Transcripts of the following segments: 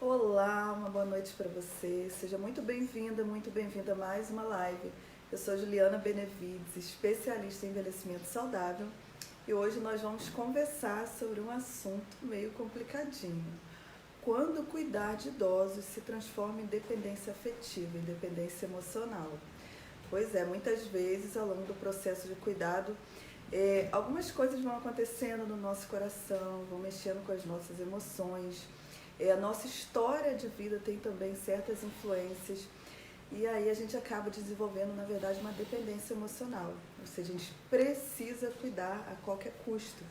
Olá, uma boa noite para você. Seja muito bem-vinda a mais uma live. Eu sou Juliana Benevides, especialista em envelhecimento saudável, e hoje nós vamos conversar sobre um assunto meio complicadinho. Quando cuidar de idosos se transforma em dependência afetiva, em dependência emocional. Pois é, muitas vezes ao longo do processo de cuidado, algumas coisas vão acontecendo no nosso coração, vão mexendo com as nossas emoções. A nossa história de vida tem também certas influências, e aí a gente acaba desenvolvendo, na verdade, uma dependência emocional. Ou seja, a gente precisa cuidar a qualquer custo.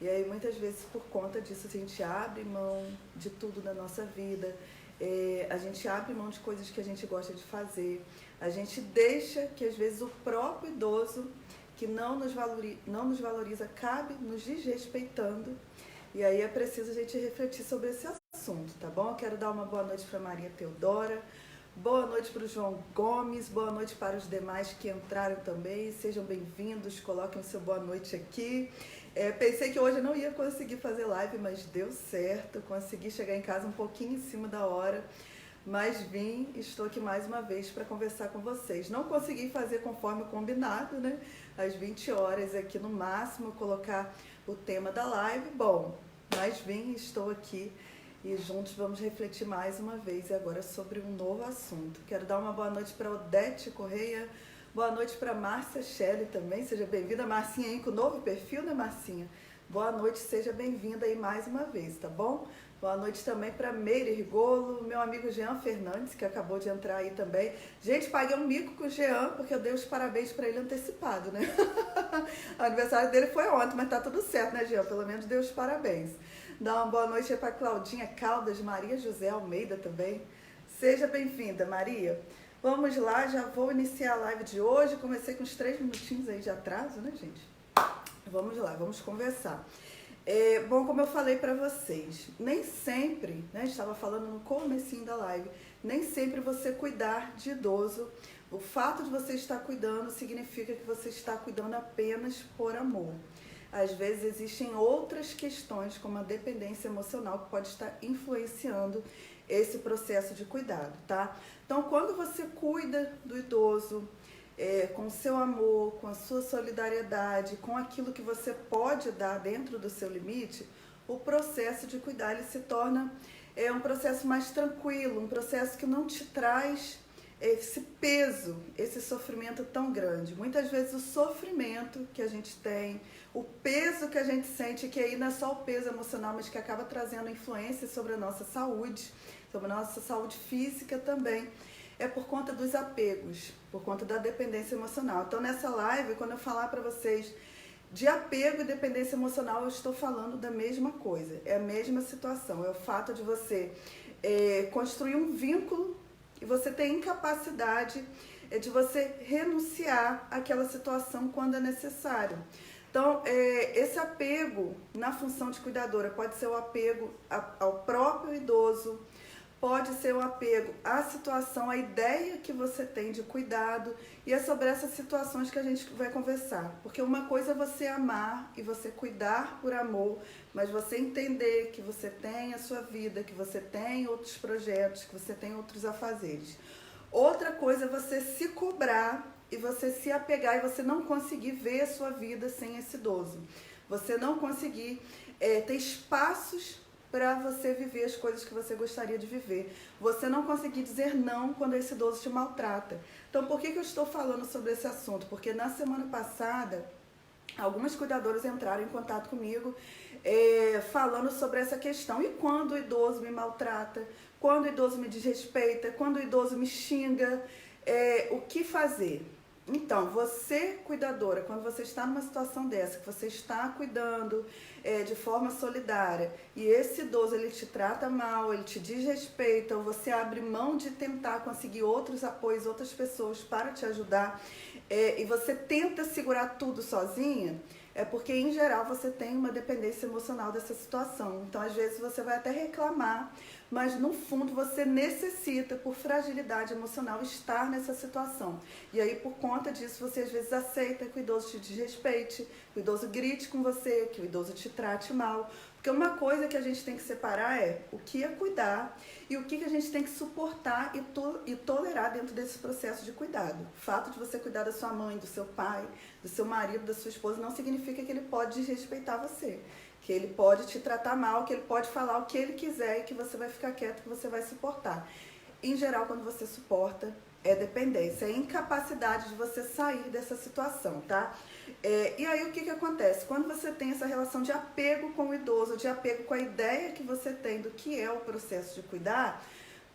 E aí muitas vezes por conta disso a gente abre mão de tudo na nossa vida, a gente abre mão de coisas que a gente gosta de fazer, a gente deixa que às vezes o próprio idoso que não nos valoriza acabe nos desrespeitando. E aí é preciso a gente refletir sobre esse assunto, tá bom? Eu quero dar uma boa noite para Maria Teodora, boa noite para o João Gomes, boa noite para os demais que entraram também. Sejam bem-vindos, coloquem o seu boa noite aqui. Pensei que hoje eu não ia conseguir fazer live, mas deu certo, consegui chegar em casa um pouquinho em cima da hora, mas estou aqui mais uma vez para conversar com vocês. Não consegui fazer conforme o combinado, né? Às 20 horas aqui no máximo, colocar o tema da live. Bom, mas estou aqui e juntos vamos refletir mais uma vez e agora sobre um novo assunto. Quero dar uma boa noite para Odete Correia, boa noite para Márcia Shelley também, seja bem-vinda. Marcinha aí com o novo perfil, né, Marcinha? Boa noite, seja bem-vinda aí mais uma vez, tá bom? Boa noite também para Meire Rigolo, meu amigo Jean Fernandes, que acabou de entrar aí também. Gente, paguei um mico com o Jean, porque eu dei os parabéns para ele antecipado, né? O aniversário dele foi ontem, mas tá tudo certo, né, Jean? Pelo menos dei os parabéns. Dá uma boa noite aí para Claudinha Caldas, Maria José Almeida também. Seja bem-vinda, Maria. Vamos lá, já vou iniciar a live de hoje. Comecei com uns 3 minutinhos aí de atraso, né, gente? Vamos lá, vamos conversar. Bom, como eu falei para vocês, nem sempre, né, estava falando no comecinho da live, nem sempre você cuidar de idoso, o fato de você estar cuidando significa que você está cuidando apenas por amor. Às vezes existem outras questões, como a dependência emocional, que pode estar influenciando esse processo de cuidado, tá? Então, quando você cuida do idoso, com o seu amor, com a sua solidariedade, com aquilo que você pode dar dentro do seu limite, o processo de cuidar ele se torna um processo mais tranquilo, um processo que não te traz esse peso, esse sofrimento tão grande. Muitas vezes o sofrimento que a gente tem, o peso que a gente sente, que aí não é só o peso emocional, mas que acaba trazendo influência sobre a nossa saúde, sobre a nossa saúde física também, é por conta dos apegos, por conta da dependência emocional. Então, nessa live, quando eu falar para vocês de apego e dependência emocional, eu estou falando da mesma coisa, é a mesma situação, é o fato de você construir um vínculo e você ter incapacidade de você renunciar àquela situação quando é necessário. Então, esse apego na função de cuidadora pode ser o apego ao próprio idoso, pode ser um apego à situação, à ideia que você tem de cuidado, e é sobre essas situações que a gente vai conversar. Porque uma coisa é você amar e você cuidar por amor, mas você entender que você tem a sua vida, que você tem outros projetos, que você tem outros afazeres. Outra coisa é você se cobrar e você se apegar e você não conseguir ver a sua vida sem esse idoso. Você não conseguir ter espaços para você viver as coisas que você gostaria de viver. Você não conseguir dizer não quando esse idoso te maltrata. Então, por que eu estou falando sobre esse assunto? Porque na semana passada, algumas cuidadoras entraram em contato comigo falando sobre essa questão. E quando o idoso me maltrata? Quando o idoso me desrespeita? Quando o idoso me xinga? O que fazer? Então, você, cuidadora, quando você está numa situação dessa, que você está cuidando de forma solidária, e esse idoso ele te trata mal, ele te desrespeita, ou você abre mão de tentar conseguir outros apoios, outras pessoas para te ajudar, e você tenta segurar tudo sozinha, é porque, em geral, você tem uma dependência emocional dessa situação. Então, às vezes, você vai até reclamar, mas, no fundo, você necessita, por fragilidade emocional, estar nessa situação. E aí, por conta disso, você, às vezes, aceita que o idoso te desrespeite, que o idoso grite com você, que o idoso te trate mal, Porque uma coisa que a gente tem que separar é o que é cuidar e o que a gente tem que suportar e tolerar dentro desse processo de cuidado. O fato de você cuidar da sua mãe, do seu pai, do seu marido, da sua esposa, não significa que ele pode desrespeitar você. Que ele pode te tratar mal, que ele pode falar o que ele quiser e que você vai ficar quieto, que você vai suportar. Em geral, quando você suporta, é dependência, é incapacidade de você sair dessa situação, tá? E aí o que acontece? Quando você tem essa relação de apego com o idoso, de apego com a ideia que você tem do que é o processo de cuidar,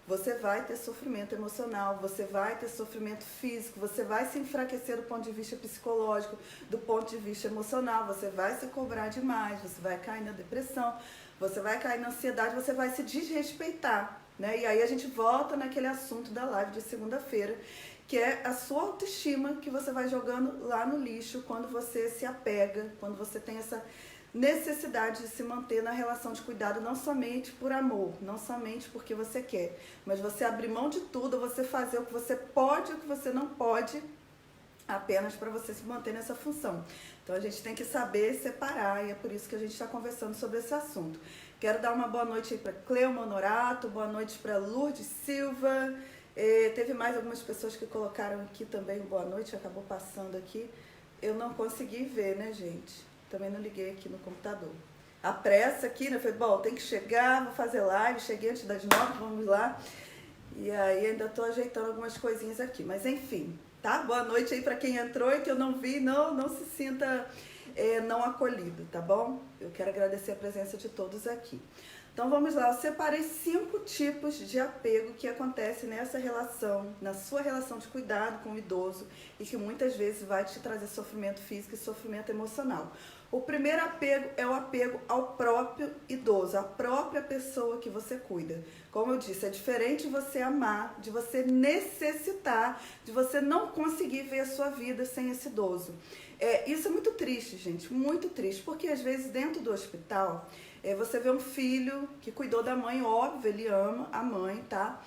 você vai ter sofrimento emocional, você vai ter sofrimento físico, você vai se enfraquecer do ponto de vista psicológico, do ponto de vista emocional, você vai se cobrar demais, você vai cair na depressão, você vai cair na ansiedade, você vai se desrespeitar, né? E aí a gente volta naquele assunto da live de segunda-feira, que é a sua autoestima que você vai jogando lá no lixo quando você se apega, quando você tem essa necessidade de se manter na relação de cuidado, não somente por amor, não somente porque você quer, mas você abrir mão de tudo, você fazer o que você pode e o que você não pode, apenas para você se manter nessa função. Então a gente tem que saber separar e é por isso que a gente está conversando sobre esse assunto. Quero dar uma boa noite aí para Cleuma Honorato, boa noite para Lourdes Silva. Teve mais algumas pessoas que colocaram aqui também boa noite, acabou passando aqui. Eu não consegui ver, né, gente? Também não liguei aqui no computador. A pressa aqui, né? Falei, bom, tem que chegar, vou fazer live, cheguei antes das 9, vamos lá. E aí ainda estou ajeitando algumas coisinhas aqui, mas enfim, tá? Boa noite aí para quem entrou e que eu não vi, não se sinta não acolhido, tá bom? Eu quero agradecer a presença de todos aqui. Então vamos lá, eu separei 5 tipos de apego que acontece nessa relação, na sua relação de cuidado com o idoso e que muitas vezes vai te trazer sofrimento físico e sofrimento emocional. O primeiro apego é o apego ao próprio idoso, à própria pessoa que você cuida. Como eu disse, é diferente de você amar, de você necessitar, de você não conseguir ver a sua vida sem esse idoso. Isso é muito triste, gente, muito triste, porque às vezes dentro do hospital, você vê um filho que cuidou da mãe, óbvio, ele ama a mãe, tá?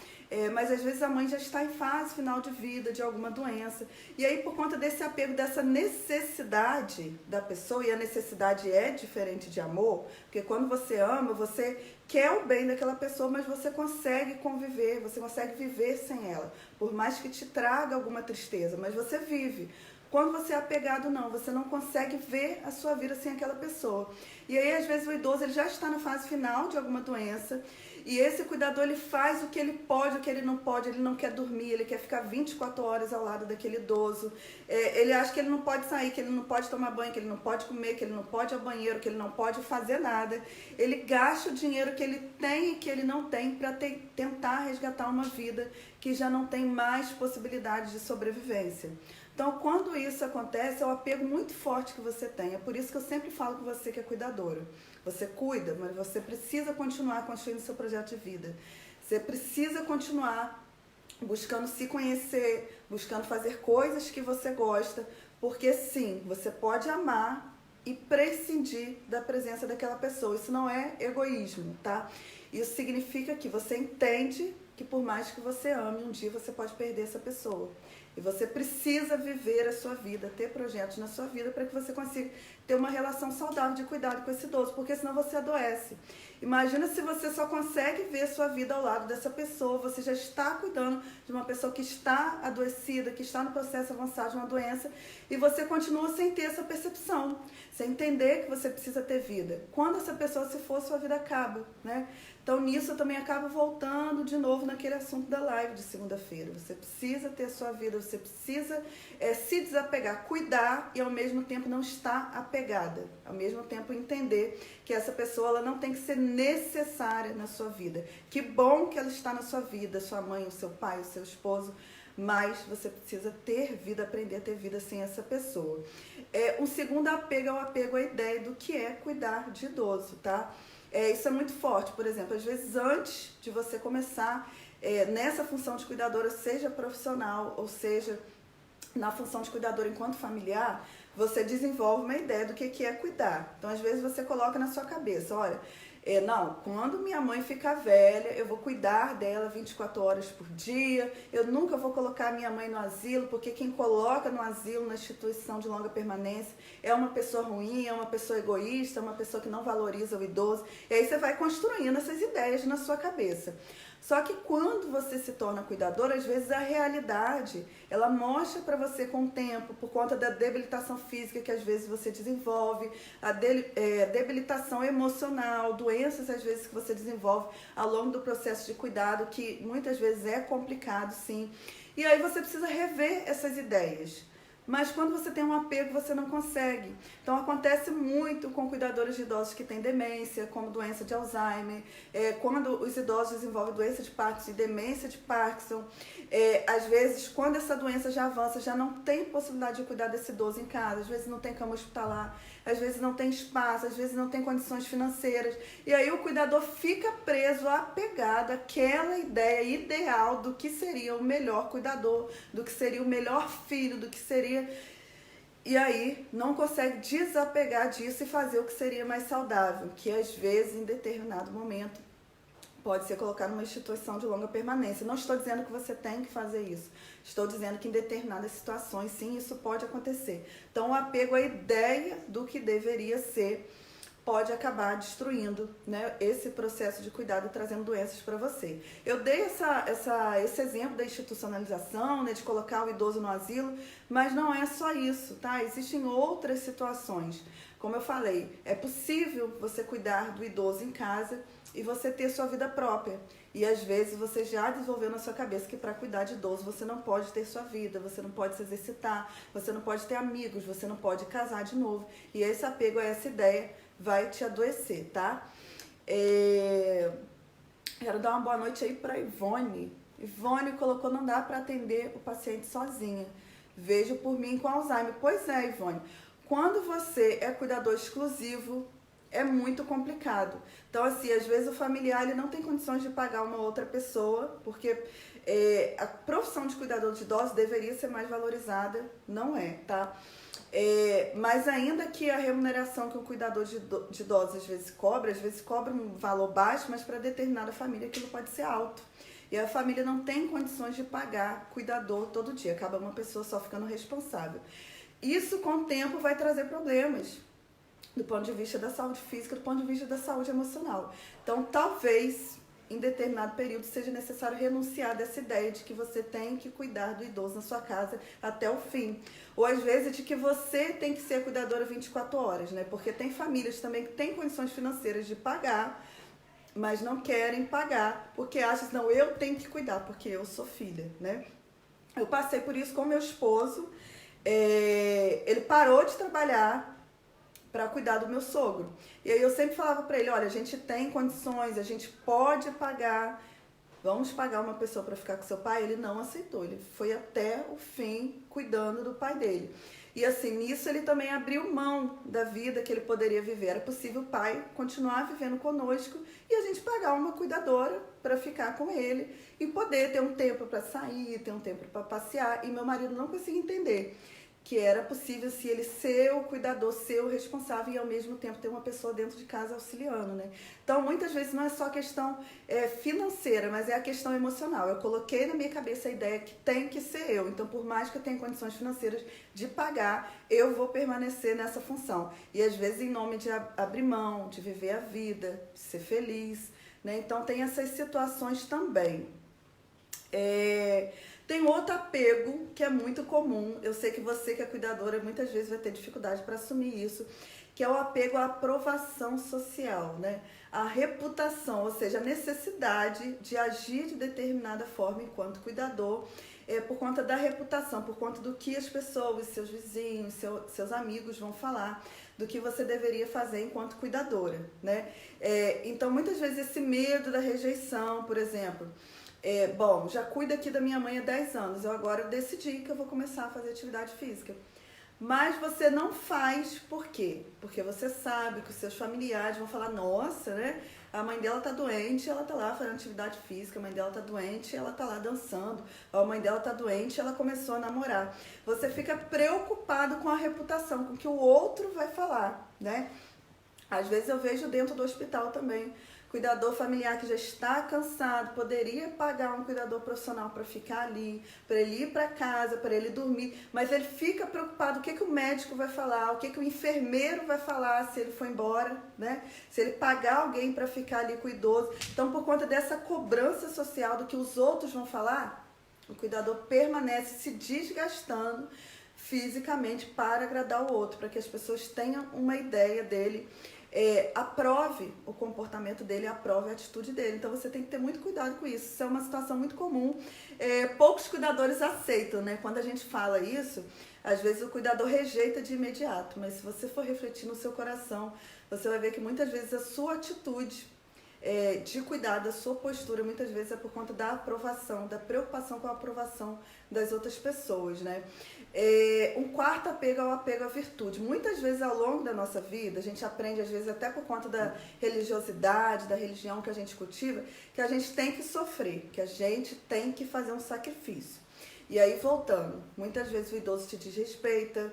Mas às vezes a mãe já está em fase final de vida, de alguma doença. E aí, por conta desse apego, dessa necessidade da pessoa, e a necessidade é diferente de amor, porque quando você ama, você quer o bem daquela pessoa, mas você consegue conviver, você consegue viver sem ela. Por mais que te traga alguma tristeza, mas você vive. Quando você é apegado, não, você não consegue ver a sua vida sem aquela pessoa. E aí, às vezes, o idoso ele já está na fase final de alguma doença e esse cuidador ele faz o que ele pode, o que ele não quer dormir, ele quer ficar 24 horas ao lado daquele idoso. Ele acha que ele não pode sair, que ele não pode tomar banho, que ele não pode comer, que ele não pode ir ao banheiro, que ele não pode fazer nada. Ele gasta o dinheiro que ele tem e que ele não tem para tentar resgatar uma vida que já não tem mais possibilidade de sobrevivência. Então, quando isso acontece, é um apego muito forte que você tem. É por isso que eu sempre falo com você que é cuidadora. Você cuida, mas você precisa continuar construindo seu projeto de vida. Você precisa continuar buscando se conhecer, buscando fazer coisas que você gosta, porque sim, você pode amar e prescindir da presença daquela pessoa. Isso não é egoísmo, tá? Isso significa que você entende que por mais que você ame, um dia você pode perder essa pessoa. E você precisa viver a sua vida, ter projetos na sua vida para que você consiga ter uma relação saudável de cuidado com esse idoso, porque senão você adoece. Imagina se você só consegue ver a sua vida ao lado dessa pessoa, você já está cuidando de uma pessoa que está adoecida, que está no processo avançado de uma doença, e você continua sem ter essa percepção, sem entender que você precisa ter vida. Quando essa pessoa se for, sua vida acaba, né? Então, nisso eu também acabo voltando de novo naquele assunto da live de segunda-feira. Você precisa ter a sua vida, você precisa se desapegar, cuidar e ao mesmo tempo não estar apegada. Ao mesmo tempo entender que essa pessoa ela não tem que ser necessária na sua vida. Que bom que ela está na sua vida, sua mãe, o seu pai, o seu esposo, mas você precisa ter vida, aprender a ter vida sem essa pessoa. Um segundo apego é o apego à ideia do que é cuidar de idoso, tá? Isso é muito forte, por exemplo, às vezes antes de você começar nessa função de cuidadora, seja profissional ou seja na função de cuidadora enquanto familiar, você desenvolve uma ideia do que é cuidar. Então, às vezes você coloca na sua cabeça, olha, Não, quando minha mãe ficar velha, eu vou cuidar dela 24 horas por dia, eu nunca vou colocar minha mãe no asilo, porque quem coloca no asilo, na instituição de longa permanência, é uma pessoa ruim, é uma pessoa egoísta, é uma pessoa que não valoriza o idoso. E aí você vai construindo essas ideias na sua cabeça. Só que quando você se torna cuidador, às vezes a realidade, ela mostra para você com o tempo, por conta da debilitação física que às vezes você desenvolve, a debilitação emocional, doenças às vezes que você desenvolve ao longo do processo de cuidado, que muitas vezes é complicado, sim. E aí você precisa rever essas ideias. Mas quando você tem um apego, você não consegue. Então, acontece muito com cuidadores de idosos que têm demência, como doença de Alzheimer, quando os idosos desenvolvem doença de Parkinson e demência de Parkinson. Às vezes, quando essa doença já avança, já não tem possibilidade de cuidar desse idoso em casa, às vezes não tem cama hospitalar, às vezes não tem espaço, às vezes não tem condições financeiras. E aí o cuidador fica preso, apegado àquela ideia ideal do que seria o melhor cuidador, do que seria o melhor filho, do que seria... E aí não consegue desapegar disso e fazer o que seria mais saudável, que às vezes, em determinado momento, pode ser colocado numa instituição de longa permanência. Não estou dizendo que você tem que fazer isso. Estou dizendo que em determinadas situações, sim, isso pode acontecer. Então, o apego à ideia do que deveria ser pode acabar destruindo, né, esse processo de cuidado e trazendo doenças para você. Eu dei esse exemplo da institucionalização, né, de colocar o idoso no asilo, mas não é só isso, tá? Existem outras situações. Como eu falei, é possível você cuidar do idoso em casa e você ter sua vida própria. E às vezes você já desenvolveu na sua cabeça que para cuidar de idoso você não pode ter sua vida, você não pode se exercitar, você não pode ter amigos, você não pode casar de novo. E esse apego a essa ideia vai te adoecer, tá? Quero dar uma boa noite aí para Ivone. Ivone colocou: não dá para atender o paciente sozinha. Vejo por mim com Alzheimer. Pois é, Ivone. Quando você é cuidador exclusivo, é muito complicado. Então, assim, às vezes o familiar ele não tem condições de pagar uma outra pessoa, porque a profissão de cuidador de idosos deveria ser mais valorizada, não é, tá? Mas ainda que a remuneração que o cuidador de idosos às vezes cobra um valor baixo, mas para determinada família aquilo pode ser alto. E a família não tem condições de pagar cuidador todo dia, acaba uma pessoa só ficando responsável. Isso com o tempo vai trazer problemas do ponto de vista da saúde física, do ponto de vista da saúde emocional. Então, talvez, em determinado período, seja necessário renunciar dessa ideia de que você tem que cuidar do idoso na sua casa até o fim. Ou, às vezes, de que você tem que ser cuidadora 24 horas, né? Porque tem famílias também que têm condições financeiras de pagar, mas não querem pagar, porque acham, não, eu tenho que cuidar, porque eu sou filha, né? Eu passei por isso com meu esposo. Ele parou de trabalhar para cuidar do meu sogro. E aí eu sempre falava para ele: olha, a gente tem condições, a gente pode pagar, vamos pagar uma pessoa para ficar com seu pai. Ele não aceitou, ele foi até o fim cuidando do pai dele. E assim, nisso ele também abriu mão da vida que ele poderia viver. Era possível o pai continuar vivendo conosco e a gente pagar uma cuidadora para ficar com ele e poder ter um tempo para sair, ter um tempo para passear. E meu marido não conseguia entender que era possível se ele ser o cuidador, ser o responsável e ao mesmo tempo ter uma pessoa dentro de casa auxiliando, né? Então, muitas vezes não é só a questão financeira, mas é a questão emocional. Eu coloquei na minha cabeça a ideia que tem que ser eu. Então, por mais que eu tenha condições financeiras de pagar, eu vou permanecer nessa função. E às vezes em nome de abrir mão, de viver a vida, de ser feliz, né? Então, tem essas situações também. Tem outro apego que é muito comum, eu sei que você que é cuidadora muitas vezes vai ter dificuldade para assumir isso, que é o apego à aprovação social, né? A reputação, ou seja, a necessidade de agir de determinada forma enquanto cuidador, por conta da reputação, por conta do que as pessoas, seus vizinhos, seus amigos vão falar, do que você deveria fazer enquanto cuidadora, né? Então, muitas vezes esse medo da rejeição, por exemplo... bom, já cuido aqui da minha mãe há 10 anos, eu agora decidi que eu vou começar a fazer atividade física. Mas você não faz por quê? Porque você sabe que os seus familiares vão falar: nossa, né? A mãe dela tá doente, ela tá lá fazendo atividade física, a mãe dela tá doente, ela tá lá dançando, a mãe dela tá doente, ela começou a namorar. Você fica preocupado com a reputação, com o que o outro vai falar, né? Às vezes eu vejo dentro do hospital também, cuidador familiar que já está cansado, poderia pagar um cuidador profissional para ficar ali, para ele ir para casa, para ele dormir, mas ele fica preocupado o que o médico vai falar, o que o enfermeiro vai falar se ele for embora, né? Se ele pagar alguém para ficar ali com o idoso. Então, por conta dessa cobrança social do que os outros vão falar, o cuidador permanece se desgastando fisicamente para agradar o outro, para que as pessoas tenham uma ideia dele, aprove o comportamento dele, aprove a atitude dele. Então você tem que ter muito cuidado com isso. Isso é uma situação muito comum. Poucos cuidadores aceitam, né? Quando a gente fala isso, às vezes o cuidador rejeita de imediato, mas se você for refletir no seu coração, você vai ver que muitas vezes a sua atitude de cuidado, a sua postura, muitas vezes é por conta da aprovação, da preocupação com a aprovação das outras pessoas, né? Um quarto apego é o apego à virtude. Muitas vezes ao longo da nossa vida, a gente aprende, às vezes até por conta da religiosidade, da religião que a gente cultiva, que a gente tem que sofrer, que a gente tem que fazer um sacrifício. E aí, voltando, muitas vezes o idoso te desrespeita,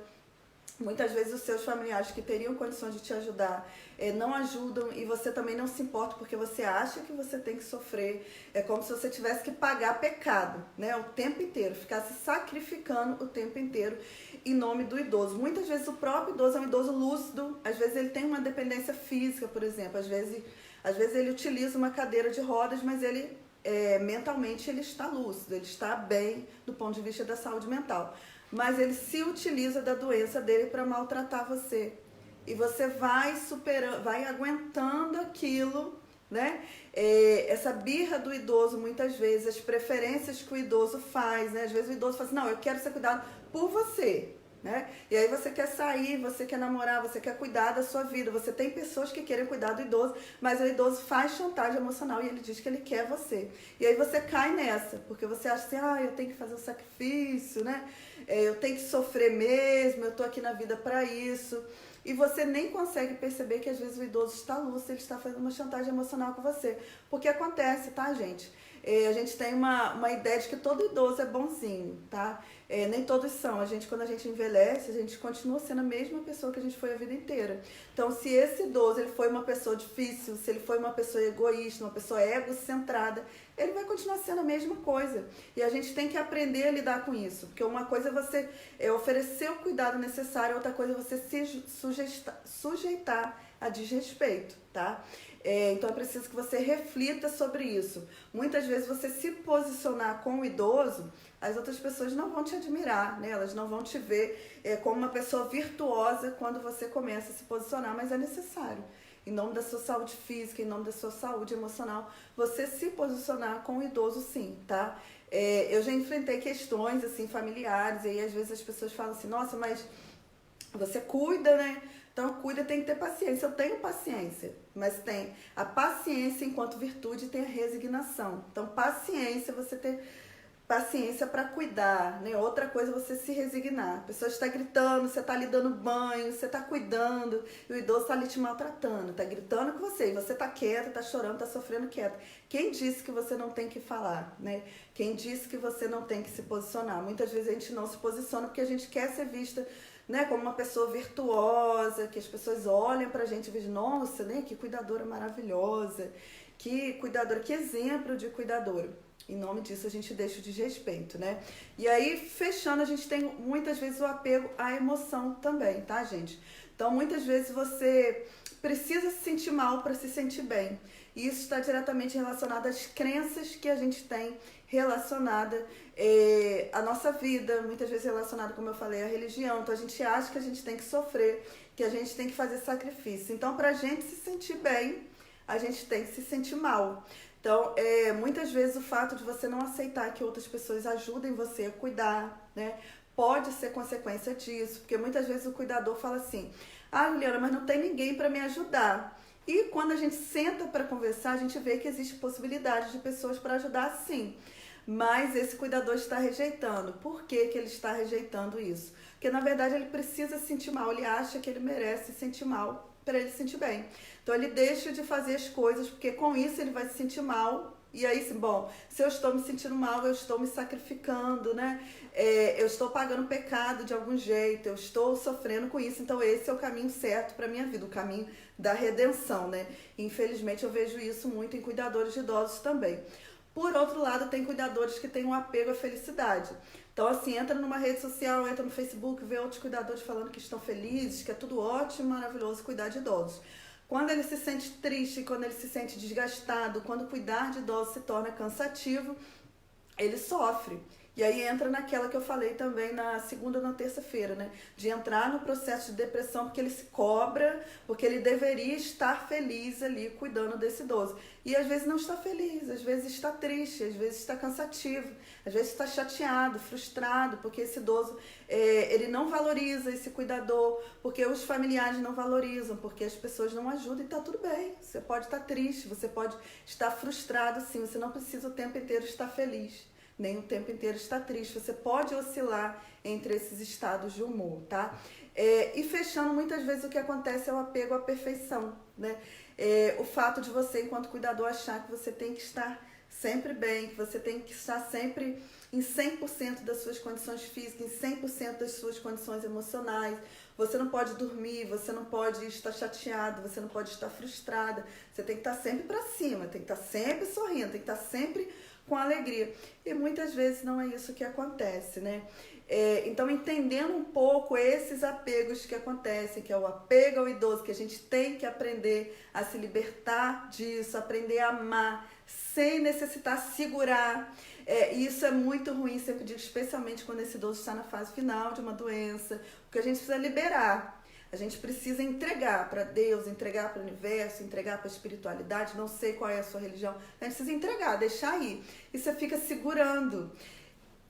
muitas vezes os seus familiares que teriam condições de te ajudar não ajudam, e você também não se importa porque você acha que você tem que sofrer. É como se você tivesse que pagar pecado, né? O tempo inteiro, ficar se sacrificando o tempo inteiro em nome do idoso. Muitas vezes o próprio idoso é um idoso lúcido, às vezes ele tem uma dependência física, por exemplo, às vezes ele utiliza uma cadeira de rodas, mas ele mentalmente ele está lúcido, ele está bem do ponto de vista da saúde mental. Mas ele se utiliza da doença dele para maltratar você. E você vai superando, vai aguentando aquilo, né? Essa birra do idoso, muitas vezes, as preferências que o idoso faz, né? Às vezes o idoso fala assim, não, eu quero ser cuidado por você, né? E aí você quer sair, você quer namorar, você quer cuidar da sua vida. Você tem pessoas que querem cuidar do idoso, mas o idoso faz chantagem emocional e ele diz que ele quer você. E aí você cai nessa, porque você acha assim, eu tenho que fazer um sacrifício, né? Eu tenho que sofrer mesmo, eu tô aqui na vida para isso. E você nem consegue perceber que às vezes o idoso está lúcido, ele está fazendo uma chantagem emocional com você. Porque acontece, tá, gente? A gente tem uma ideia de que todo idoso é bonzinho, tá? Nem todos são. Quando a gente envelhece, a gente continua sendo a mesma pessoa que a gente foi a vida inteira. Então, se esse idoso ele foi uma pessoa difícil, se ele foi uma pessoa egoísta, uma pessoa egocentrada, ele vai continuar sendo a mesma coisa. E a gente tem que aprender a lidar com isso. Porque uma coisa é você oferecer o cuidado necessário, outra coisa é você se sujeitar a desrespeito, tá? Então é preciso que você reflita sobre isso. Muitas vezes você se posicionar com o idoso, as outras pessoas não vão te admirar, né? Elas não vão te ver como uma pessoa virtuosa quando você começa a se posicionar, mas é necessário. Em nome da sua saúde física, em nome da sua saúde emocional, você se posicionar com o idoso, sim, tá? Eu já enfrentei questões, assim, familiares, e aí às vezes as pessoas falam assim, nossa, mas você cuida, né? Então, cuida, tem que ter paciência. Eu tenho paciência, mas tem a paciência enquanto virtude, tem a resignação. Então, paciência, você ter paciência para cuidar, né? Outra coisa é você se resignar. A pessoa está gritando, você está ali dando banho, você está cuidando, e o idoso está ali te maltratando, está gritando com você, e você está quieta, está chorando, está sofrendo quieta. Quem disse que você não tem que falar, né? Quem disse que você não tem que se posicionar? Muitas vezes a gente não se posiciona porque a gente quer ser vista, né, como uma pessoa virtuosa, que as pessoas olhem pra gente e dizem, nossa, né, que cuidadora maravilhosa, que cuidadora, que exemplo de cuidadora. Em nome disso a gente deixa o desrespeito, né? E aí, fechando, a gente tem muitas vezes o apego à emoção também, tá, gente? Então, muitas vezes você precisa se sentir mal para se sentir bem. E isso está diretamente relacionado às crenças que a gente tem relacionada à nossa vida, muitas vezes relacionada, como eu falei, à religião. Então a gente acha que a gente tem que sofrer, que a gente tem que fazer sacrifício. Então, para a gente se sentir bem, a gente tem que se sentir mal. Então, muitas vezes o fato de você não aceitar que outras pessoas ajudem você a cuidar, né, pode ser consequência disso, porque muitas vezes o cuidador fala assim, Juliana, mas não tem ninguém para me ajudar. E quando a gente senta para conversar, a gente vê que existe possibilidade de pessoas para ajudar, sim. Mas esse cuidador está rejeitando. Por que que ele está rejeitando isso? Porque, na verdade, ele precisa se sentir mal. Ele acha que ele merece se sentir mal para ele se sentir bem. Então, ele deixa de fazer as coisas, porque com isso ele vai se sentir mal, E aí, sim, bom, se eu estou me sentindo mal, eu estou me sacrificando, né? Eu estou pagando pecado de algum jeito, eu estou sofrendo com isso, então esse é o caminho certo para minha vida, o caminho da redenção, né? Infelizmente eu vejo isso muito em cuidadores de idosos também. Por outro lado, tem cuidadores que têm um apego à felicidade. Então, assim, entra numa rede social, entra no Facebook, vê outros cuidadores falando que estão felizes, que é tudo ótimo, maravilhoso cuidar de idosos. Quando ele se sente triste, quando ele se sente desgastado, quando cuidar de idosos se torna cansativo, ele sofre. E aí entra naquela que eu falei também na segunda ou na terça-feira, né? De entrar no processo de depressão porque ele se cobra, porque ele deveria estar feliz ali cuidando desse idoso. E às vezes não está feliz, às vezes está triste, às vezes está cansativo, às vezes está chateado, frustrado, porque esse idoso, ele não valoriza esse cuidador, porque os familiares não valorizam, porque as pessoas não ajudam e está tudo bem. Você pode estar triste, você pode estar frustrado sim, você não precisa o tempo inteiro estar feliz. Nem o tempo inteiro está triste. Você pode oscilar entre esses estados de humor, tá? E fechando, muitas vezes o que acontece é o apego à perfeição, né? O fato de você, enquanto cuidador, achar que você tem que estar sempre bem, que você tem que estar sempre em 100% das suas condições físicas, em 100% das suas condições emocionais. Você não pode dormir, você não pode estar chateado, você não pode estar frustrada. Você tem que estar sempre para cima, tem que estar sempre sorrindo, tem que estar sempre com alegria. E muitas vezes não é isso que acontece, né? Então, entendendo um pouco esses apegos que acontecem, que é o apego ao idoso, que a gente tem que aprender a se libertar disso, aprender a amar, sem necessitar segurar. E isso é muito ruim, sempre digo, especialmente quando esse idoso está na fase final de uma doença, porque a gente precisa liberar. A gente precisa entregar para Deus, entregar para o universo, entregar para a espiritualidade, não sei qual é a sua religião. A gente precisa entregar, deixar ir. E você fica segurando.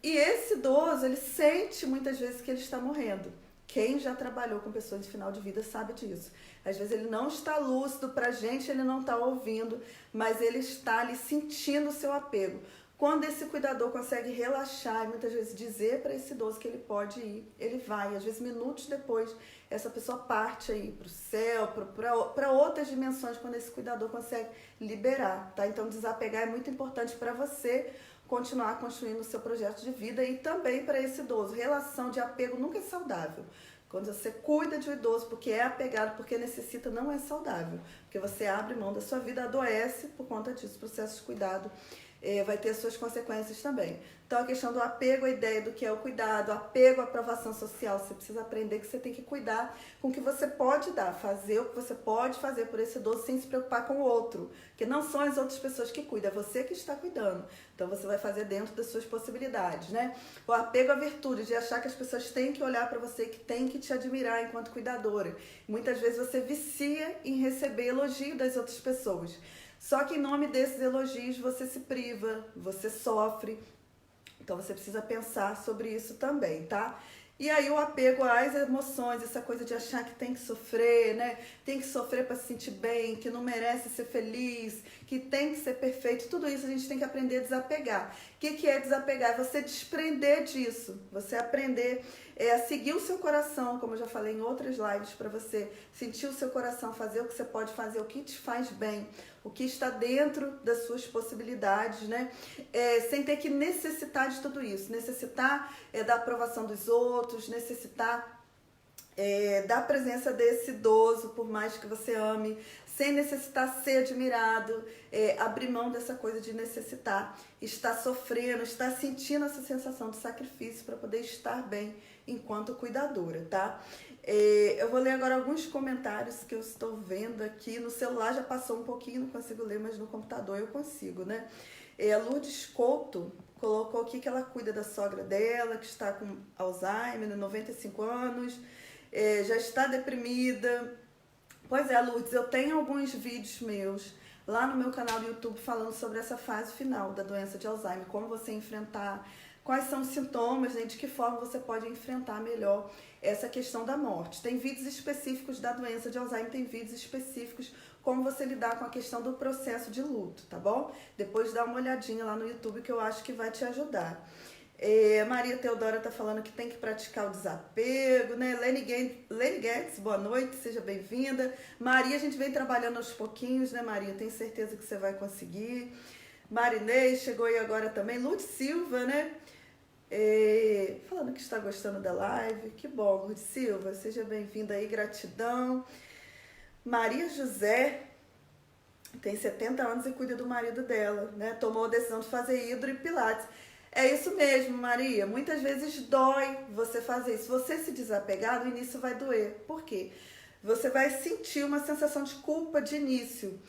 E esse idoso, ele sente muitas vezes que ele está morrendo. Quem já trabalhou com pessoas de final de vida sabe disso. Às vezes ele não está lúcido, para a gente ele não está ouvindo, mas ele está ali sentindo o seu apego. Quando esse cuidador consegue relaxar e muitas vezes dizer para esse idoso que ele pode ir, ele vai. Às vezes minutos depois, essa pessoa parte aí para o céu, para outras dimensões, quando esse cuidador consegue liberar, tá? Então desapegar é muito importante para você continuar construindo o seu projeto de vida e também para esse idoso. Relação de apego nunca é saudável. Quando você cuida de um idoso porque é apegado, porque necessita, não é saudável. Porque você abre mão da sua vida, adoece por conta disso. O processo de cuidado vai ter suas consequências também. Então, a questão do apego à ideia do que é o cuidado, apego à aprovação social, você precisa aprender que você tem que cuidar com o que você pode dar, fazer o que você pode fazer por esse idoso sem se preocupar com o outro, que não são as outras pessoas que cuidam, é você que está cuidando. Então, você vai fazer dentro das suas possibilidades, né? O apego à virtude, de achar que as pessoas têm que olhar para você, que têm que te admirar enquanto cuidadora. Muitas vezes você vicia em receber elogio das outras pessoas. Só que em nome desses elogios você se priva, você sofre. Então você precisa pensar sobre isso também, tá? E aí o apego às emoções, essa coisa de achar que tem que sofrer, né? Tem que sofrer para se sentir bem, que não merece ser feliz, que tem que ser perfeito. Tudo isso a gente tem que aprender a desapegar. O que é desapegar? É você desprender disso. Você aprender a seguir o seu coração, como eu já falei em outras lives, para você sentir o seu coração, fazer o que você pode fazer, o que te faz bem, o que está dentro das suas possibilidades, né? Sem ter que necessitar de tudo isso, necessitar da aprovação dos outros, necessitar da presença desse idoso, por mais que você ame, sem necessitar ser admirado, abrir mão dessa coisa de necessitar, estar sofrendo, estar sentindo essa sensação de sacrifício para poder estar bem enquanto cuidadora, tá? Eu vou ler agora alguns comentários que eu estou vendo aqui. No celular já passou um pouquinho, não consigo ler, mas no computador eu consigo, né? A Lourdes Couto colocou aqui que ela cuida da sogra dela, que está com Alzheimer, 95 anos, já está deprimida. Pois é, Lourdes, eu tenho alguns vídeos meus lá no meu canal do YouTube falando sobre essa fase final da doença de Alzheimer, como você enfrentar, quais são os sintomas, né, de que forma você pode enfrentar melhor essa questão da morte. Tem vídeos específicos da doença de Alzheimer, tem vídeos específicos como você lidar com a questão do processo de luto, tá bom? Depois dá uma olhadinha lá no YouTube que eu acho que vai te ajudar. Maria Teodora está falando que tem que praticar o desapego, né? Lene Guedes, boa noite, seja bem-vinda. Maria, a gente vem trabalhando aos pouquinhos, né, Maria? Tenho certeza que você vai conseguir. Marinês chegou aí agora também. Lourdes Silva, né? Falando que está gostando da live. Que bom, Lourdes Silva. Seja bem-vinda aí, gratidão. Maria José tem 70 anos e cuida do marido dela, né? Tomou a decisão de fazer hidro e pilates. É isso mesmo, Maria. Muitas vezes dói você fazer isso. Se você se desapegar, no início vai doer. Por quê? Você vai sentir uma sensação de culpa de início.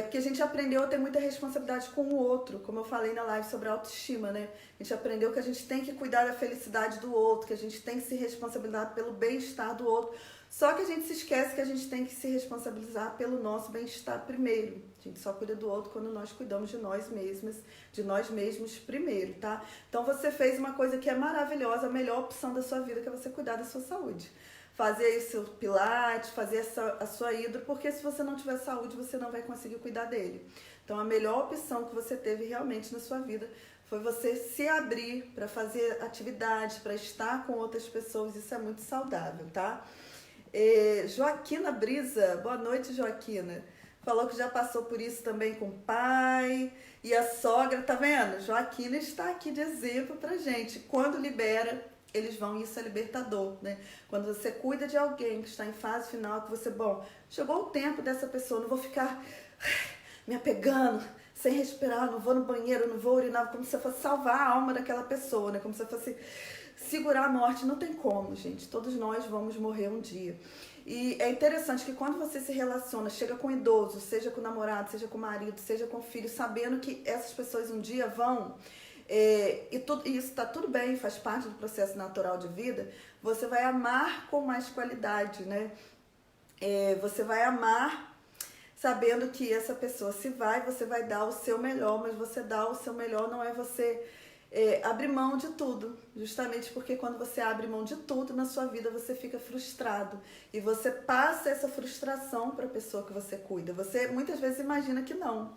Porque a gente aprendeu a ter muita responsabilidade com o outro, como eu falei na live sobre a autoestima, né? A gente aprendeu que a gente tem que cuidar da felicidade do outro, que a gente tem que se responsabilizar pelo bem-estar do outro. Só que a gente se esquece que a gente tem que se responsabilizar pelo nosso bem-estar primeiro. A gente só cuida do outro quando nós cuidamos de nós mesmos primeiro, tá? Então você fez uma coisa que é maravilhosa, a melhor opção da sua vida, que é você cuidar da sua saúde. Fazer aí o seu pilates, fazer a sua hidro, porque se você não tiver saúde, você não vai conseguir cuidar dele. Então a melhor opção que você teve realmente na sua vida foi você se abrir para fazer atividades, para estar com outras pessoas. Isso é muito saudável, tá? Joaquina Brisa, boa noite, Joaquina. Falou que já passou por isso também com o pai e a sogra, tá vendo? Joaquina está aqui de exemplo pra gente. Quando libera, eles vão, isso é libertador, né? Quando você cuida de alguém que está em fase final, que você, bom, chegou o tempo dessa pessoa, não vou ficar me apegando, sem respirar, não vou no banheiro, não vou urinar, como se você fosse salvar a alma daquela pessoa, né? Como se você fosse segurar a morte. Não tem como, gente. Todos nós vamos morrer um dia. E é interessante que quando você se relaciona, chega com idoso, seja com o namorado, seja com o marido, seja com o filho, sabendo que essas pessoas um dia vão, e isso está tudo bem, faz parte do processo natural de vida, você vai amar com mais qualidade, né? Você vai amar sabendo que essa pessoa se vai, você vai dar o seu melhor, mas você dar o seu melhor não é você abrir mão de tudo, justamente porque quando você abre mão de tudo na sua vida, você fica frustrado e você passa essa frustração para a pessoa que você cuida. Você muitas vezes imagina que não,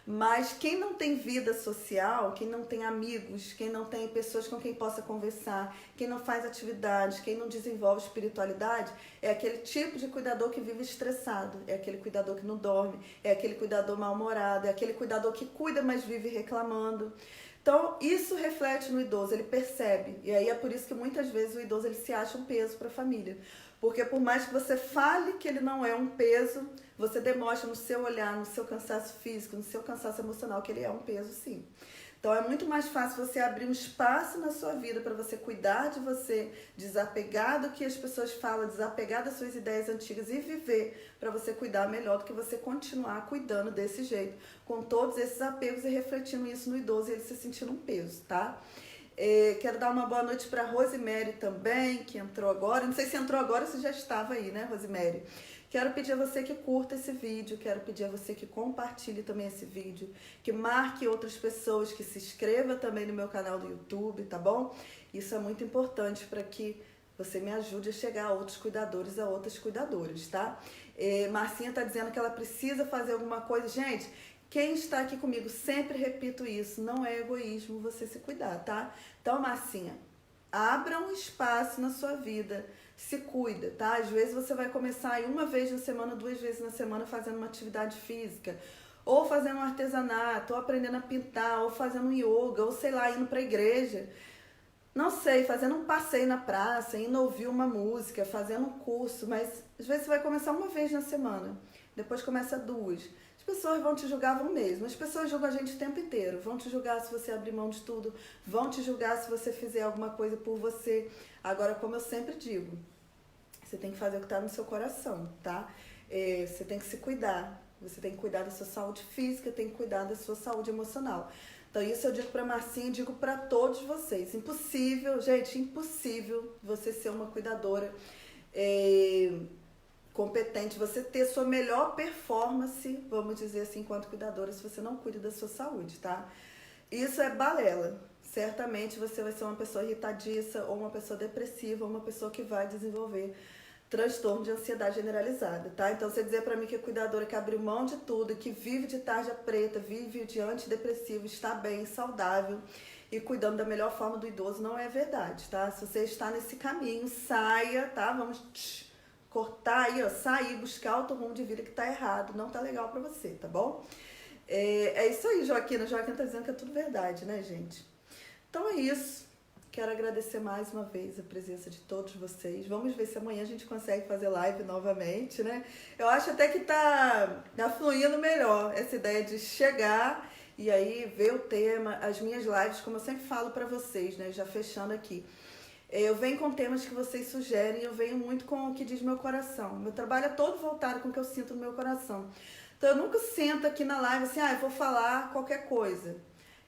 mas quem não tem vida social, quem não tem amigos, quem não tem pessoas com quem possa conversar, quem não faz atividades, quem não desenvolve espiritualidade, é aquele tipo de cuidador que vive estressado, é aquele cuidador que não dorme, é aquele cuidador mal-humorado, é aquele cuidador que cuida, mas vive reclamando. Então, isso reflete no idoso, ele percebe. E aí é por isso que muitas vezes o idoso ele se acha um peso para a família. Porque por mais que você fale que ele não é um peso, você demonstra no seu olhar, no seu cansaço físico, no seu cansaço emocional que ele é um peso, sim. Então é muito mais fácil você abrir um espaço na sua vida para você cuidar de você, desapegar do que as pessoas falam, desapegar das suas ideias antigas e viver para você cuidar melhor do que você continuar cuidando desse jeito, com todos esses apegos e refletindo isso no idoso e ele se sentindo um peso, tá? Quero dar uma boa noite para Rosemary também, que entrou agora. Não sei se entrou agora ou se já estava aí, né, Rosemary? Quero pedir a você que curta esse vídeo, quero pedir a você que compartilhe também esse vídeo, que marque outras pessoas, que se inscreva também no meu canal do YouTube, tá bom? Isso é muito importante para que você me ajude a chegar a outros cuidadores, a outras cuidadoras, tá? Marcinha tá dizendo que ela precisa fazer alguma coisa. Gente, quem está aqui comigo, sempre repito isso, não é egoísmo você se cuidar, tá? Então, Marcinha, abra um espaço na sua vida, se cuida, tá? Às vezes você vai começar aí uma vez na semana, 2 vezes na semana fazendo uma atividade física, ou fazendo um artesanato, ou aprendendo a pintar, ou fazendo um yoga, ou sei lá, indo pra igreja. Não sei, fazendo um passeio na praça, indo ouvir uma música, fazendo um curso, mas às vezes você vai começar uma vez na semana, depois começa 2. As pessoas vão te julgar, vão mesmo. As pessoas julgam a gente o tempo inteiro. Vão te julgar se você abrir mão de tudo. Vão te julgar se você fizer alguma coisa por você. Agora, como eu sempre digo, você tem que fazer o que está no seu coração, tá? Você tem que se cuidar. Você tem que cuidar da sua saúde física, tem que cuidar da sua saúde emocional. Então, isso eu digo para Marcinha e digo para todos vocês. Impossível, gente, impossível você ser uma cuidadora competente, você ter sua melhor performance, vamos dizer assim, enquanto cuidadora, se você não cuida da sua saúde, tá? Isso é balela. Certamente você vai ser uma pessoa irritadiça, ou uma pessoa depressiva, ou uma pessoa que vai desenvolver transtorno de ansiedade generalizada, tá? Então, você dizer pra mim que é cuidadora que abriu mão de tudo, que vive de tarja preta, vive de antidepressivo, está bem, saudável e cuidando da melhor forma do idoso, não é verdade, tá? Se você está nesse caminho, saia, tá? Vamos cortar aí, ó, sair, buscar outro rumo de vida que tá errado, não tá legal pra você, tá bom? É isso aí, Joaquina. Joaquina tá dizendo que é tudo verdade, né, gente? Então é isso. Quero agradecer mais uma vez a presença de todos vocês. Vamos ver se amanhã a gente consegue fazer live novamente, né? Eu acho até que tá fluindo melhor essa ideia de chegar e aí ver o tema, as minhas lives, como eu sempre falo para vocês, né? Já fechando aqui. Eu venho com temas que vocês sugerem, eu venho muito com o que diz meu coração. Meu trabalho é todo voltado com o que eu sinto no meu coração. Então eu nunca sento aqui na live assim, eu vou falar qualquer coisa.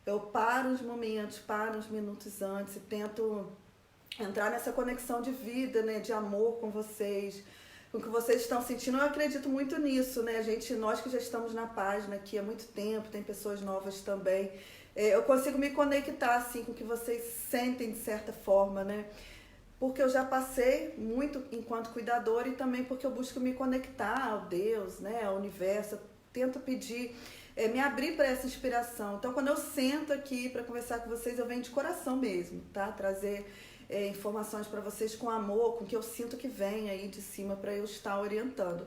Eu paro uns momentos, paro uns minutos antes e tento entrar nessa conexão de vida, né, de amor com vocês, com o que vocês estão sentindo. Eu acredito muito nisso, né? Nós que já estamos na página aqui há muito tempo, tem pessoas novas também. Eu consigo me conectar assim com o que vocês sentem de certa forma, né? Porque eu já passei muito enquanto cuidadora e também porque eu busco me conectar ao Deus, né, ao universo. Eu tento pedir, me abrir para essa inspiração. Então, quando eu sento aqui para conversar com vocês, eu venho de coração mesmo, tá? Trazer informações para vocês com amor, com o que eu sinto que vem aí de cima para eu estar orientando.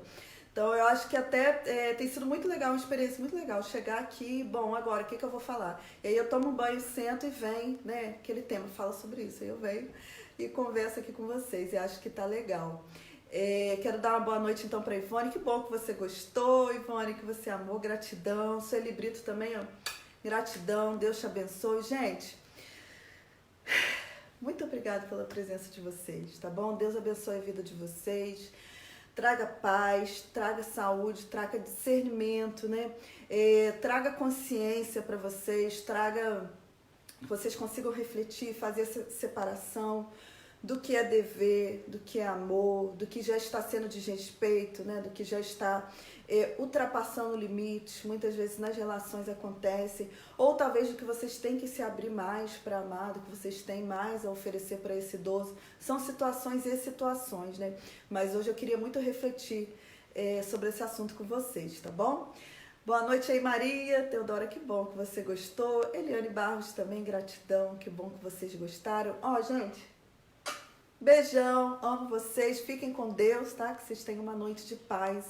Então, eu acho que até tem sido muito legal, uma experiência muito legal. Chegar aqui, bom, agora, o que eu vou falar? E aí eu tomo um banho, sento e vem, né, aquele tema, fala sobre isso. Aí eu venho e converso aqui com vocês e acho que tá legal. Quero dar uma boa noite então para Ivone. Que bom que você gostou, Ivone, que você amou. Gratidão. Sueli Brito também, ó. Gratidão. Deus te abençoe. Gente, muito obrigada pela presença de vocês, tá bom? Deus abençoe a vida de vocês. Traga paz, traga saúde, traga discernimento, né? Traga consciência para vocês, traga que vocês consigam refletir, fazer essa separação do que é dever, do que é amor, do que já está sendo desrespeito, né? Do que já está ultrapassando limites, muitas vezes nas relações acontece, ou talvez do que vocês têm que se abrir mais para amar, do que vocês têm mais a oferecer para esse idoso. São situações e situações, né? Mas hoje eu queria muito refletir sobre esse assunto com vocês, tá bom? Boa noite aí, Maria. Teodora, que bom que você gostou. Eliane Barros também, gratidão, que bom que vocês gostaram. Gente, beijão, amo vocês, fiquem com Deus, tá? Que vocês tenham uma noite de paz,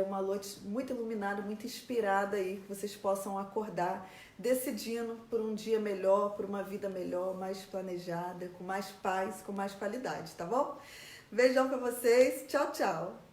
uma noite muito iluminada, muito inspirada aí, que vocês possam acordar decidindo por um dia melhor, por uma vida melhor, mais planejada, com mais paz, com mais qualidade, tá bom? Beijão pra vocês, tchau, tchau.